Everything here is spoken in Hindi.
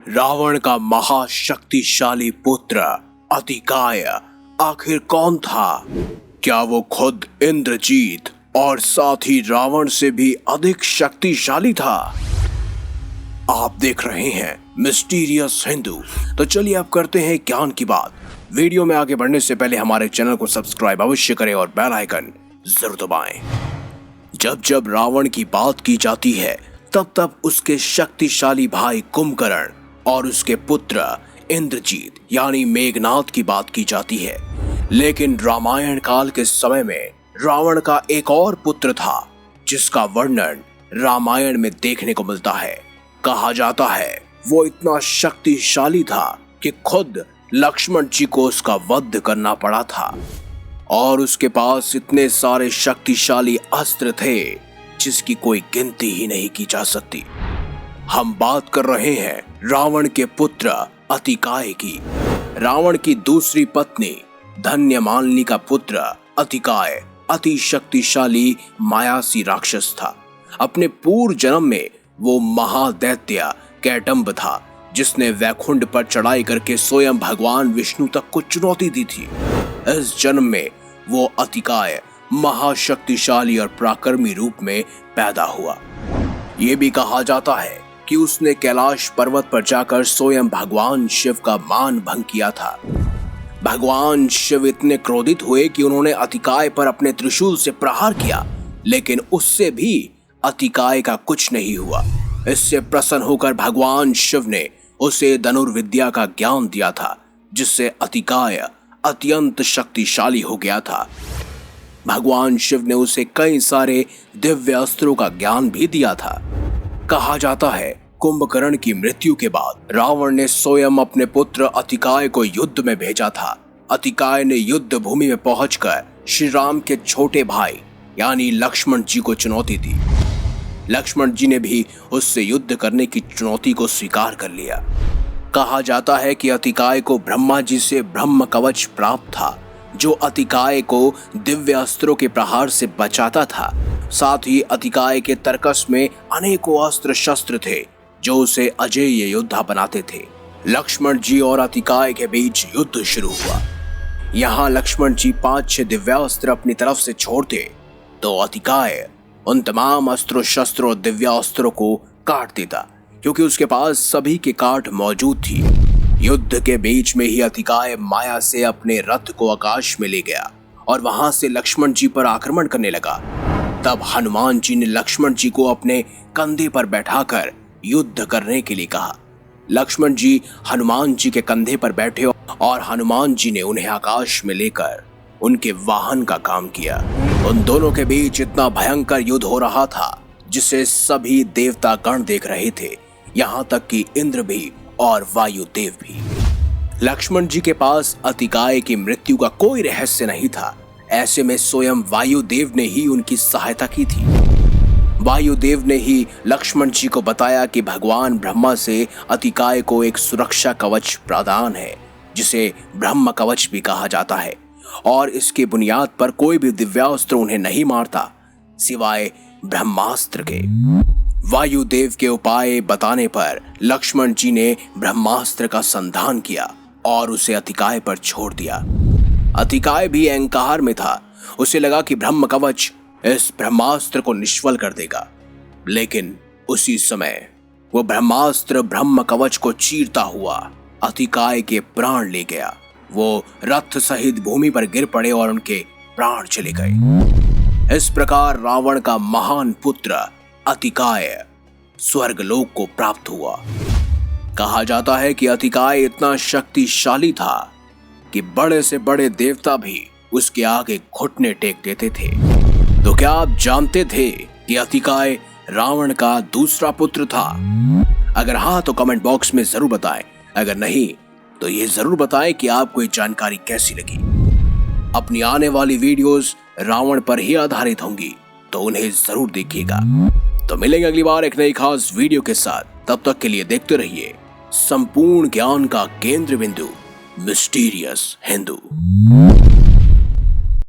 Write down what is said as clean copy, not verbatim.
रावण का महाशक्तिशाली पुत्र अतिकाय आखिर कौन था? क्या वो खुद इंद्रजीत और साथ ही रावण से भी अधिक शक्तिशाली था? आप देख रहे हैं मिस्टीरियस हिंदू। तो चलिए अब करते हैं ज्ञान की बात। वीडियो में आगे बढ़ने से पहले हमारे चैनल को सब्सक्राइब अवश्य करें और बेल आइकन जरूर दबाएं। जब जब रावण की बात की जाती है तब तब उसके शक्तिशाली भाई कुंभकर्ण और उसके पुत्र इंद्रजीत यानी मेघनाद की बात की जाती है। लेकिन रामायण काल के समय में रावण का एक और पुत्र था जिसका वर्णन रामायण में देखने को मिलता है। कहा जाता है वो इतना शक्तिशाली था कि खुद लक्ष्मण जी को उसका वध करना पड़ा था और उसके पास इतने सारे शक्तिशाली अस्त्र थे जिसकी कोई गिनती ही नहीं की जा सकती। हम बात कर रहे हैं रावण के पुत्र अतिकाय की। रावण की दूसरी पत्नी धन्यमालिनी का पुत्र अतिकाय अति शक्तिशाली मायासी राक्षस था। अपने पूर्व जन्म में वो महादैत्य कैटंब था जिसने वैकुंठ पर चढ़ाई करके स्वयं भगवान विष्णु तक को चुनौती दी थी। इस जन्म में वो अतिकाय महाशक्तिशाली और पराक्रमी रूप में पैदा हुआ। ये भी कहा जाता है कि उसने कैलाश पर्वत पर जाकर स्वयं भगवान शिव का मान भंग किया था। भगवान शिव इतने क्रोधित हुए कि उन्होंने अतिकाय पर अपने त्रिशूल से प्रहार किया, लेकिन उससे भी अतिकाय का कुछ नहीं हुआ। इससे प्रसन्न होकर भगवान शिव ने उसे धनुर्विद्या का ज्ञान दिया था, जिससे अतिकाय अत्यंत शक्तिशाली हो गया था। भगवान शिव ने उसे कई सारे दिव्य अस्त्रों का ज्ञान भी दिया था। कहा जाता है कुंभकर्ण की मृत्यु के बाद रावण ने स्वयं अपने पुत्र अतिकाय को युद्ध में भेजा था। अतिकाय ने युद्ध भूमि में पहुंचकर श्री राम के छोटे भाई यानी लक्ष्मण जी को चुनौती दी। लक्ष्मण जी ने भी उससे युद्ध करने की चुनौती को स्वीकार कर लिया। कहा जाता है कि अतिकाय को ब्रह्मा जी से ब्रह्म कवच प्राप्त था जो अतिकाय को दिव्य अस्त्रों के प्रहार से बचाता था। साथ ही अतिकाय के तरकस में अनेकों अस्त्र शस्त्र थे जो उसे अजेय योद्धा बनाते थे। लक्ष्मण जी और अतिकाय के बीच युद्ध शुरू हुआ। यहाँ लक्ष्मण जी 5-6 दिव्यास्त्र अपनी तरफ से छोड़ते तो अतिकाय उन तमाम अस्त्रों शस्त्रों और दिव्यास्त्रों को काट देता, क्योंकि उसके पास सभी की काट मौजूद थी। युद्ध के बीच में ही अतिकाय माया से अपने रथ को आकाश में ले गया और वहां से लक्ष्मण जी पर आक्रमण करने लगा। तब हनुमान जी ने लक्ष्मण जी को अपने कंधे पर बैठाकर युद्ध करने के लिए कहा। लक्ष्मण जी हनुमान जी के कंधे पर बैठे और हनुमान जी ने उन्हें आकाश में लेकर उनके वाहन का काम किया। उन दोनों के बीच इतना भयंकर युद्ध हो रहा था जिसे सभी देवता गण देख रहे थे, यहाँ तक कि इंद्र भी और वायुदेव भी। लक्ष्मण जी के पास अतिकाय की मृत्यु का कोई रहस्य नहीं था। ऐसे में स्वयं वायुदेव ने ही उनकी सहायता की थी। वायुदेव ने ही लक्ष्मण जी को बताया कि भगवान ब्रह्मा से अतिकाय को एक सुरक्षा कवच प्रदान है जिसे ब्रह्म कवच भी कहा जाता है, और इसकी बुनियाद पर कोई भी दिव्यास्त्र उन्हें नहीं मारता सिवाय ब्रह्मास्त्र के। वायुदेव के उपाय बताने पर लक्ष्मण जी ने ब्रह्मास्त्र का संधान किया और उसे अतिकाय पर छोड़ दिया। अतिकाय भी अहंकार में था। उसे लगा कि ब्रह्म कवच इस ब्रह्मास्त्र को निष्फल कर देगा, लेकिन उसी समय वो ब्रह्मास्त्र ब्रह्म कवच को चीरता हुआ अतिकाय के प्राण ले गया। वो रथ सहित भूमि पर गिर पड़े और उनके प्राण चले गए। इस प्रकार रावण का महान पुत्र अतिकाय स्वर्गलोक को प्राप्त हुआ। कहा जाता है कि अतिकाय इतना शक्तिशाली था कि बड़े से बड़े देवता भी उसके आगे घुटने टेक देते थे। तो क्या आप जानते थे कि अतिकाय रावण का दूसरा पुत्र था? अगर हाँ तो कमेंट बॉक्स में जरूर बताएं। अगर नहीं तो ये जरूर बताएं कि आपको ये जानकारी कैसी लगी। अपनी आने वाली वीडियोस रावण पर ही आधारित होंगी, तो उन्हें जरूर देखिएगा। तो मिलेंगे अगली बार एक नई खास वीडियो के साथ। तब तक के लिए देखते रहिए संपूर्ण ज्ञान का केंद्र बिंदु मिस्टीरियस हिंदू।